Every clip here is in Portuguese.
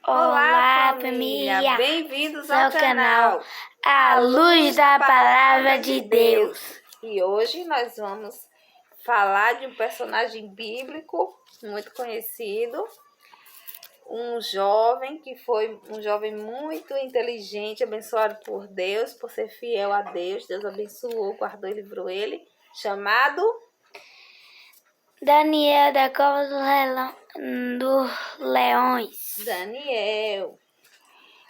Olá, Olá, família! Bem-vindos ao canal A Luz da Palavra de Deus. E hoje nós vamos falar de um personagem bíblico muito conhecido, um jovem que foi um jovem muito inteligente, abençoado por Deus, por ser fiel a Deus. Deus abençoou, guardou e livrou ele, chamado Daniel da Cova dos Leões. Daniel.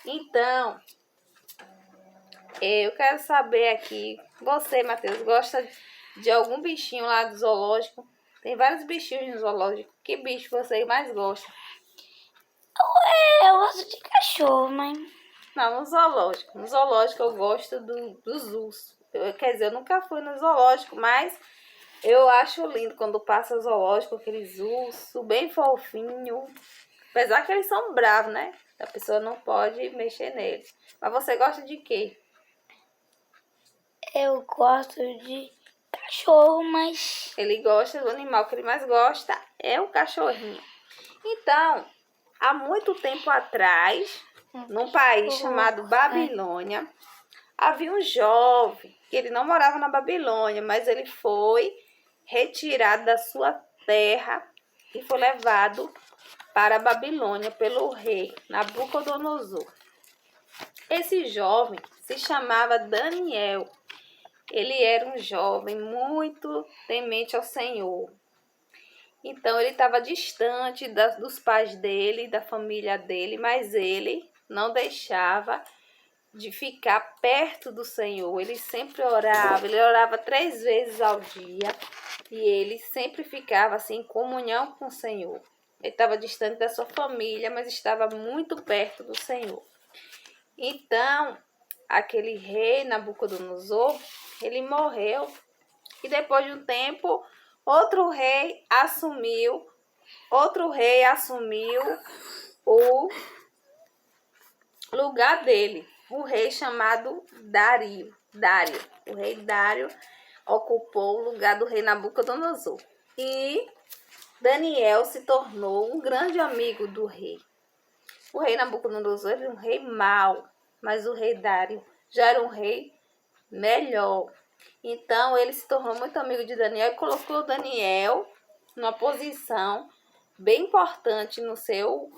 Então, eu quero saber aqui, você, Matheus, gosta de algum bichinho lá do zoológico? Tem vários bichinhos no zoológico. Que bicho você mais gosta? Eu gosto de cachorro, mas... Não, no zoológico. No zoológico eu gosto dos ursos. Quer dizer, eu nunca fui no zoológico, mas eu acho lindo quando passa o zoológico, aqueles ursos bem fofinho. Apesar que eles são bravos, né? A pessoa não pode mexer neles. Mas você gosta de quê? Eu gosto de cachorro, mas... Ele gosta do animal que ele mais gosta é o cachorrinho. Então, há muito tempo atrás, num país chamado Babilônia, havia um jovem que ele não morava na Babilônia, mas ele foi retirado da sua terra e foi levado para a Babilônia pelo rei Nabucodonosor. Esse jovem se chamava Daniel. Ele era um jovem muito temente ao Senhor. Então ele estava distante dos pais dele, da família dele, mas ele não deixava de ficar perto do Senhor. Ele sempre orava, ele orava 3 vezes ao dia e ele sempre ficava assim em comunhão com o Senhor. Ele estava distante da sua família, mas estava muito perto do Senhor. Então, aquele rei Nabucodonosor, ele morreu e depois de um tempo, outro rei assumiu o lugar dele, um rei chamado Dário. O rei Dário ocupou o lugar do rei Nabucodonosor. E Daniel se tornou um grande amigo do rei. O rei Nabucodonosor era um rei mau, mas o rei Dário já era um rei melhor. Então ele se tornou muito amigo de Daniel e colocou Daniel numa posição bem importante no seu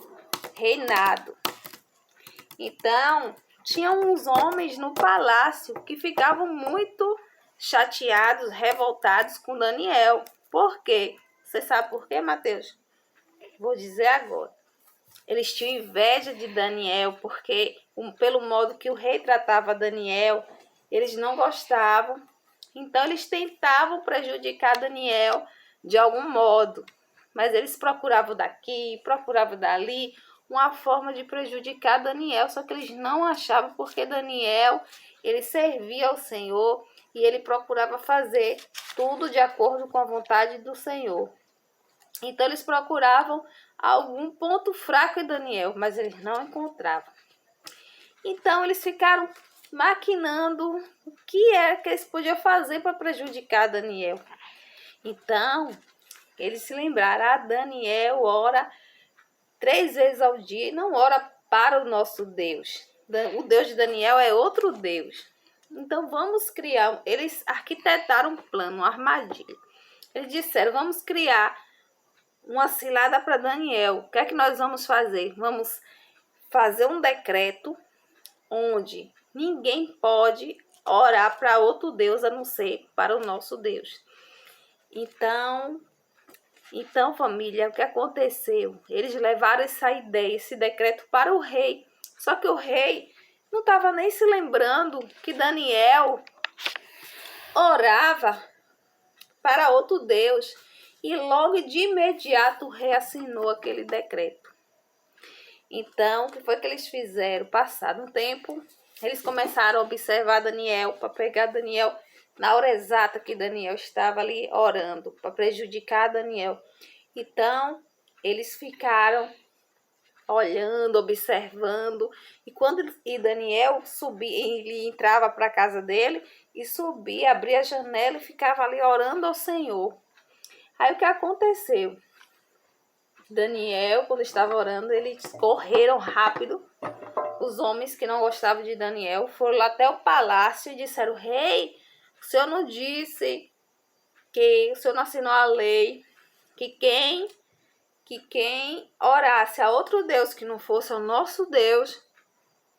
reinado. Então, tinha uns homens no palácio que ficavam muito chateados, revoltados com Daniel. Por quê? Você sabe por quê, Matheus? Vou dizer agora. Eles tinham inveja de Daniel, porque pelo modo que o rei tratava Daniel, eles não gostavam. Então, eles tentavam prejudicar Daniel de algum modo. Mas eles procuravam daqui, procuravam dali, uma forma de prejudicar Daniel. Só que eles não achavam, porque Daniel, ele servia ao Senhor e ele procurava fazer tudo de acordo com a vontade do Senhor. Então, eles procuravam algum ponto fraco em Daniel, mas eles não encontravam. Então, eles ficaram maquinando o que era que eles podiam fazer para prejudicar Daniel. Então, eles se lembraram, Daniel ora 3 vezes ao dia e não ora para o nosso Deus. O Deus de Daniel é outro Deus. Então, vamos criar, eles arquitetaram um plano, uma armadilha. Eles disseram, vamos criar uma cilada para Daniel. O que é que nós vamos fazer? Vamos fazer um decreto onde ninguém pode orar para outro Deus a não ser para o nosso Deus. Então, família, o que aconteceu? Eles levaram essa ideia, esse decreto para o rei. Só que o rei não estava nem se lembrando que Daniel orava para outro Deus. E logo de imediato o rei assinou aquele decreto. Então, o que foi que eles fizeram? Passado um tempo, eles começaram a observar Daniel, para pegar Daniel na hora exata que Daniel estava ali orando, para prejudicar Daniel. Então, eles ficaram olhando, observando, e quando Daniel subia, ele entrava para a casa dele e subia, abria a janela e ficava ali orando ao Senhor. Aí o que aconteceu? Daniel, quando estava orando, eles correram rápido. Os homens que não gostavam de Daniel foram lá até o palácio e disseram: rei, o senhor não disse que o senhor não assinou a lei, que quem orasse a outro Deus que não fosse o nosso Deus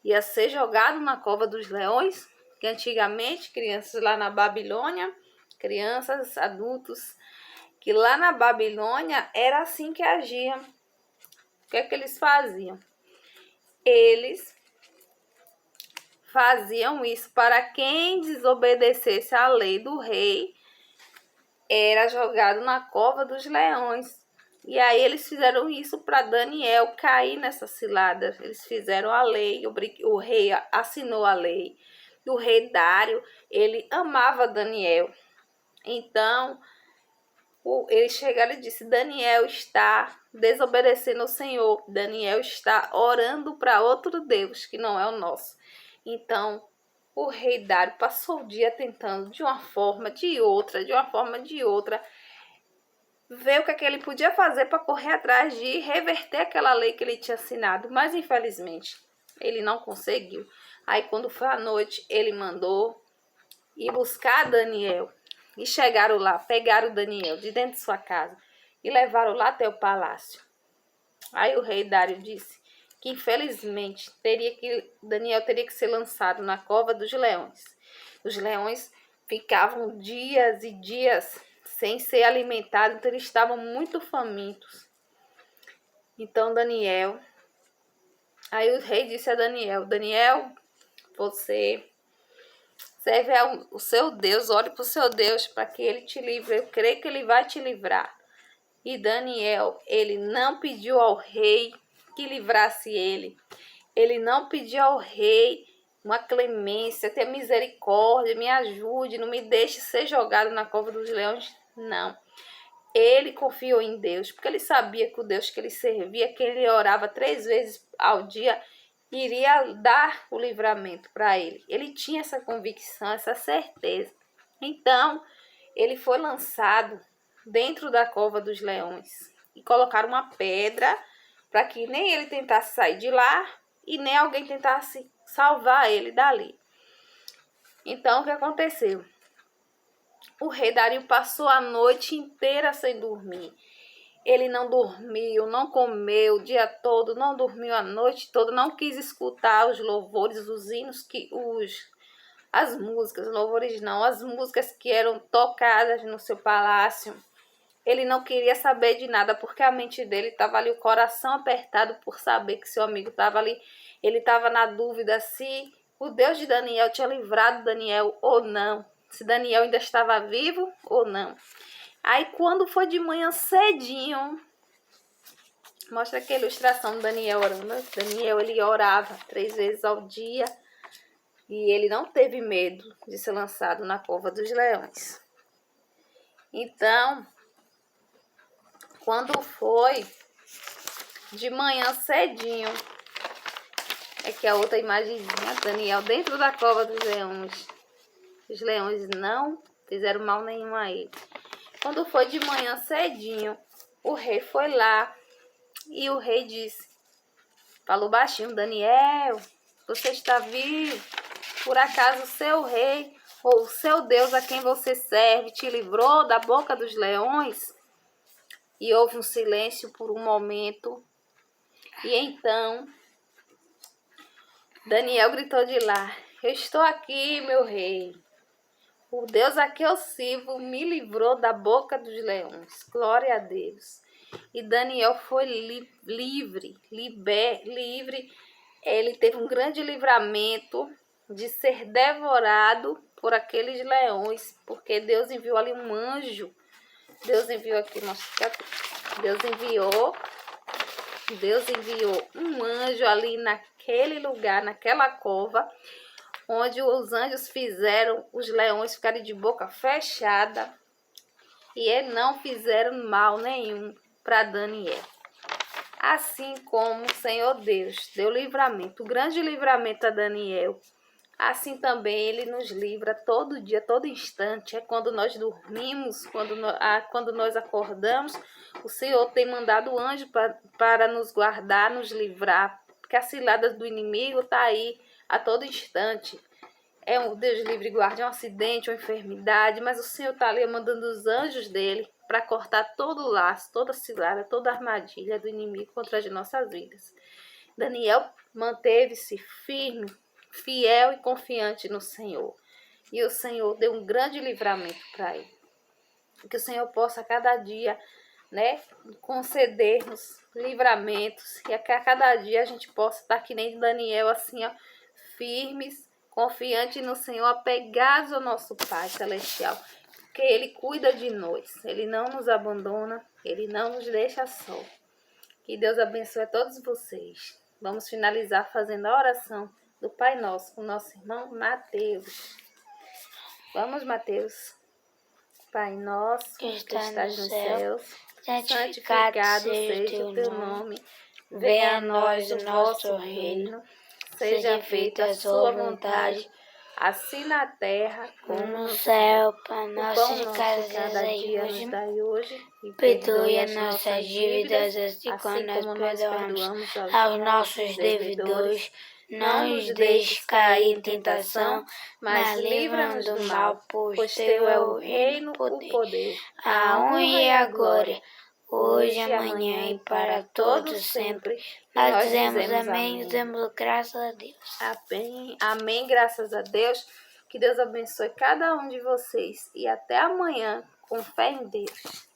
ia ser jogado na cova dos leões? Que antigamente, crianças lá na Babilônia, crianças, adultos, que lá na Babilônia era assim que agiam. O que é que eles faziam? Eles faziam isso para quem desobedecesse à lei do rei, era jogado na cova dos leões. E aí eles fizeram isso para Daniel cair nessa cilada. Eles fizeram a lei, o rei assinou a lei. E o rei Dário, ele amava Daniel. Então, ele chegaram e disse: Daniel está desobedecendo ao Senhor. Daniel está orando para outro Deus, que não é o nosso. Então, o rei Dário passou o dia tentando, de uma forma, de outra, ver o que ele podia fazer para correr atrás de reverter aquela lei que ele tinha assinado. Mas, infelizmente, ele não conseguiu. Aí, quando foi à noite, ele mandou ir buscar Daniel. E chegaram lá, pegaram Daniel de dentro de sua casa e levaram lá até o palácio. Aí o rei Dário disse que, infelizmente, Daniel teria que ser lançado na cova dos leões. Os leões ficavam dias e dias sem ser alimentados, então eles estavam muito famintos. Então aí o rei disse a Daniel: Daniel, você serve ao seu Deus, ore para o seu Deus para que ele te livre. Eu creio que ele vai te livrar. E Daniel, ele não pediu ao rei que livrasse ele. Ele não pediu ao rei uma clemência, ter misericórdia, me ajude, não me deixe ser jogado na cova dos leões. Não. Ele confiou em Deus, porque ele sabia que o Deus que ele servia, que ele orava 3 vezes ao dia, iria dar o livramento para ele. Ele tinha essa convicção, essa certeza. Então, ele foi lançado dentro da cova dos leões e colocaram uma pedra para que nem ele tentasse sair de lá e nem alguém tentasse salvar ele dali. Então, o que aconteceu? O rei Dário passou a noite inteira sem dormir. Ele não dormiu, não comeu o dia todo, não dormiu a noite toda, não quis escutar os louvores, os hinos, as músicas, louvores não, as músicas que eram tocadas no seu palácio. Ele não queria saber de nada, porque a mente dele estava ali, o coração apertado por saber que seu amigo estava ali. Ele estava na dúvida se o Deus de Daniel tinha livrado Daniel ou não, se Daniel ainda estava vivo ou não. Aí, quando foi de manhã cedinho, mostra aqui a ilustração do Daniel orando. Daniel, ele orava 3 vezes ao dia e ele não teve medo de ser lançado na cova dos leões. Então, quando foi de manhã cedinho, aqui a outra imagenzinha, Daniel dentro da cova dos leões. Os leões não fizeram mal nenhum a ele. Quando foi de manhã cedinho, o rei foi lá e o rei disse, falou baixinho: Daniel, você está vivo? Por acaso o seu rei ou o seu Deus a quem você serve te livrou da boca dos leões? E houve um silêncio por um momento. E então Daniel gritou de lá: eu estou aqui, meu rei. O Deus a que eu sirvo me livrou da boca dos leões. Glória a Deus. E Daniel foi livre. Ele teve um grande livramento de ser devorado por aqueles leões, porque Deus enviou ali um anjo. Deus enviou um anjo ali naquele lugar, naquela cova, onde os anjos fizeram os leões ficarem de boca fechada e não fizeram mal nenhum para Daniel. Assim como o Senhor Deus deu livramento, o grande livramento a Daniel, Assim também Ele nos livra todo dia, todo instante. É quando nós dormimos, quando nós acordamos, o Senhor tem mandado o anjo para nos guardar, nos livrar, porque as ciladas do inimigo está aí a todo instante. É um Deus livre e guarde um acidente, uma enfermidade, mas o Senhor está ali mandando os anjos dele para cortar todo o laço, toda cilada, toda armadilha do inimigo contra as nossas vidas. Daniel manteve-se firme, fiel e confiante no Senhor. E o Senhor deu um grande livramento para ele. Que o Senhor possa a cada dia, né, conceder-nos livramentos. E que a cada dia a gente possa estar que nem Daniel, assim, ó, firmes, confiantes no Senhor, apegados ao nosso Pai Celestial. Porque Ele cuida de nós. Ele não nos abandona. Ele não nos deixa só. Que Deus abençoe a todos vocês. Vamos finalizar fazendo a oração do Pai Nosso com o nosso irmão Mateus. Vamos, Mateus. Pai nosso, que estás nos céus, santificado seja o teu nome. Venha a nós o vosso reino. Seja feita a sua vontade, assim na terra como no céu. Pão O nosso pão de nosso cada de cada dia dia nos dai hoje. E perdoe as nossas dívidas, assim como nós perdoamos aos nossos devedores. Não nos deixes cair em tentação, mas livra-nos do mal, pois teu é o reino, o poder, a honra e a glória, hoje, amanhã e para todos sempre. Nós dizemos amém e damos graças a Deus. Amém, amém, graças a Deus. Que Deus abençoe cada um de vocês. E até amanhã, com fé em Deus.